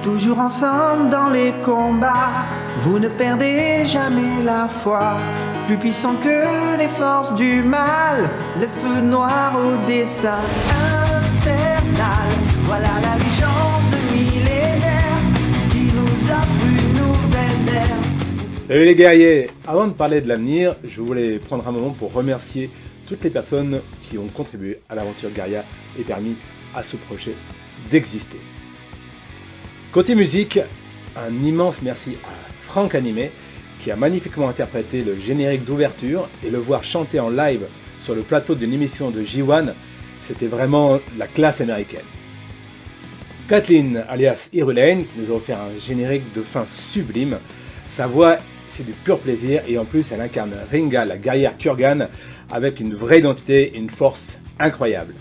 toujours ensemble dans les combats. Vous ne perdez jamais la foi. Plus puissant que les forces du mal, le feu noir au dessin infernal. Voilà la légende millénaire qui nous offre une nouvelle ère. Salut les guerriers! Avant de parler de l'avenir, je voulais prendre un moment pour remercier toutes les personnes qui ont contribué à l'aventure Gaïa et permis à ce projet d'exister. Côté musique, un immense merci à Franck Animé qui a magnifiquement interprété le générique d'ouverture, et le voir chanter en live sur le plateau d'une émission de J1, c'était vraiment la classe américaine. Kathleen alias Irulaine qui nous a offert un générique de fin sublime. Sa voix, c'est du pur plaisir, et en plus elle incarne Ringa, la guerrière Kurgan, avec une vraie identité et une force incroyable.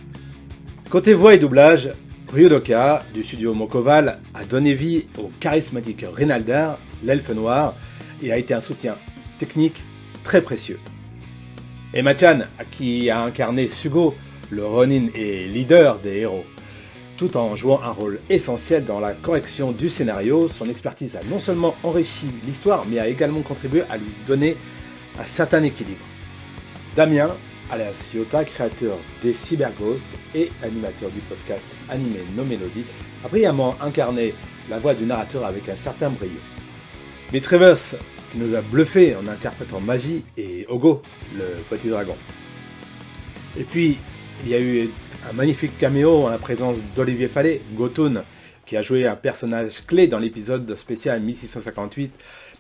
Côté voix et doublage, Ryudoka du studio Mokoval a donné vie au charismatique Rinaldar, l'elfe noir, et a été un soutien technique très précieux. Emma Chan, qui a incarné Sugo, le Ronin et leader des héros. Tout en jouant un rôle essentiel dans la correction du scénario, son expertise a non seulement enrichi l'histoire, mais a également contribué à lui donner un certain équilibre. Damien, alias Yota, créateur des Cyberghosts et animateur du podcast animé No Melody, a brillamment incarné la voix du narrateur avec un certain brio. Mais Travers, qui nous a bluffé en interprétant Magi, et Ogo, le petit dragon. Et puis, il y a eu un magnifique caméo en la présence d'Olivier Fallet, Gotoun, qui a joué un personnage clé dans l'épisode spécial 1658,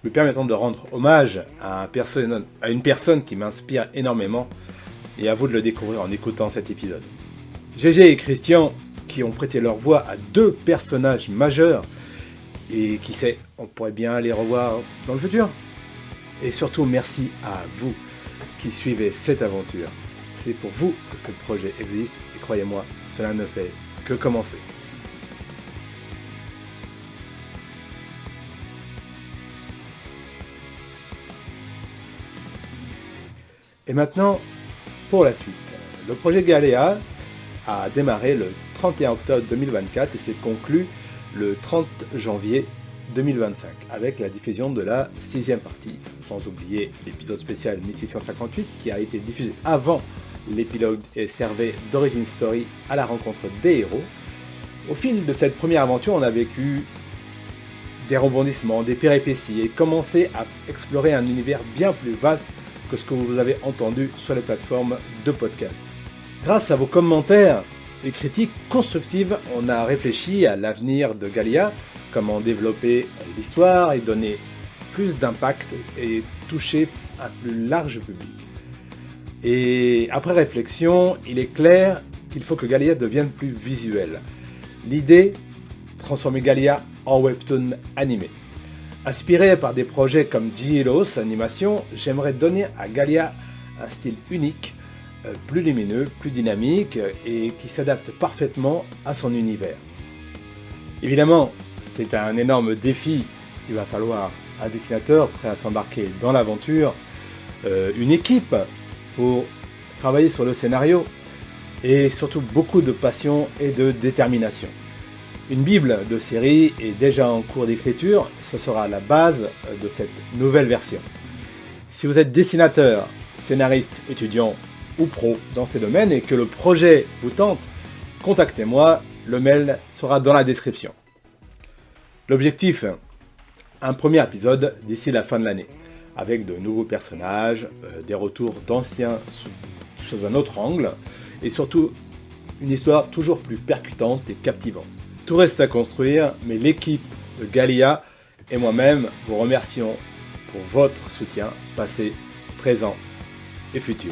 me permettant de rendre hommage à une personne qui m'inspire énormément, et à vous de le découvrir en écoutant cet épisode. GG et Christian, qui ont prêté leur voix à deux personnages majeurs, et qui sait, on pourrait bien les revoir dans le futur. Et surtout, merci à vous qui suivez cette aventure. C'est pour vous que ce projet existe, et croyez-moi, cela ne fait que commencer. Et maintenant, pour la suite. Le projet Galéa a démarré le 31 octobre 2024 et s'est conclu le 30 janvier 2025 avec la diffusion de la 6e partie, sans oublier l'épisode spécial 1658 qui a été diffusé avant l'épilogue et servait d'origin story à la rencontre des héros. Au fil de cette première aventure, on a vécu des rebondissements, des péripéties et commencé à explorer un univers bien plus vaste que ce que vous avez entendu sur les plateformes de podcast. Grâce à vos commentaires et critiques constructives, on a réfléchi à l'avenir de Galia, comment développer l'histoire et donner plus d'impact et toucher un plus large public. Et après réflexion, il est clair qu'il faut que Galia devienne plus visuelle. L'idée, transformer Galia en webtoon animé. Inspiré par des projets comme J-Heroes Animation, j'aimerais donner à Galia un style unique, plus lumineux, plus dynamique et qui s'adapte parfaitement à son univers. Évidemment, c'est un énorme défi. Il va falloir un dessinateur prêt à s'embarquer dans l'aventure, une équipe pour travailler sur le scénario et surtout beaucoup de passion et de détermination. Une bible de série est déjà en cours d'écriture, ce sera la base de cette nouvelle version. Si vous êtes dessinateur, scénariste, étudiant ou pro dans ces domaines et que le projet vous tente, contactez-moi, le mail sera dans la description. L'objectif, un premier épisode d'ici la fin de l'année, avec de nouveaux personnages, des retours d'anciens sous un autre angle, et surtout une histoire toujours plus percutante et captivante. Tout reste à construire, mais l'équipe de Galia et moi-même vous remercions pour votre soutien passé, présent et futur.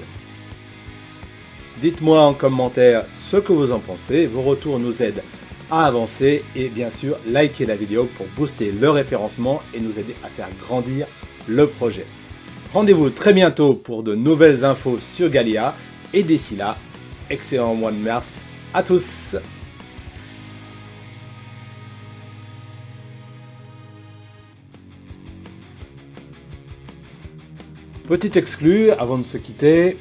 Dites-moi en commentaire ce que vous en pensez, vos retours nous aident à avancer et bien sûr likez la vidéo pour booster le référencement et nous aider à faire grandir le projet. Rendez-vous très bientôt pour de nouvelles infos sur Galia et d'ici là, excellent mois de mars à tous. Petit exclu avant de se quitter,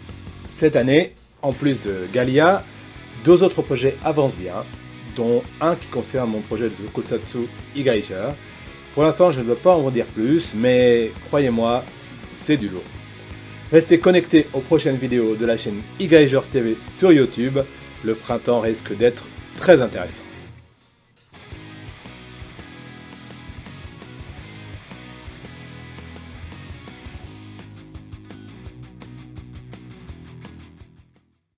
cette année, en plus de Galia, deux autres projets avancent bien, dont un qui concerne mon projet de Tokusatsu eGeiger. Pour l'instant, je ne veux pas en dire plus, mais croyez-moi, c'est du lourd. Restez connectés aux prochaines vidéos de la chaîne eGeiger TV sur YouTube, le printemps risque d'être très intéressant.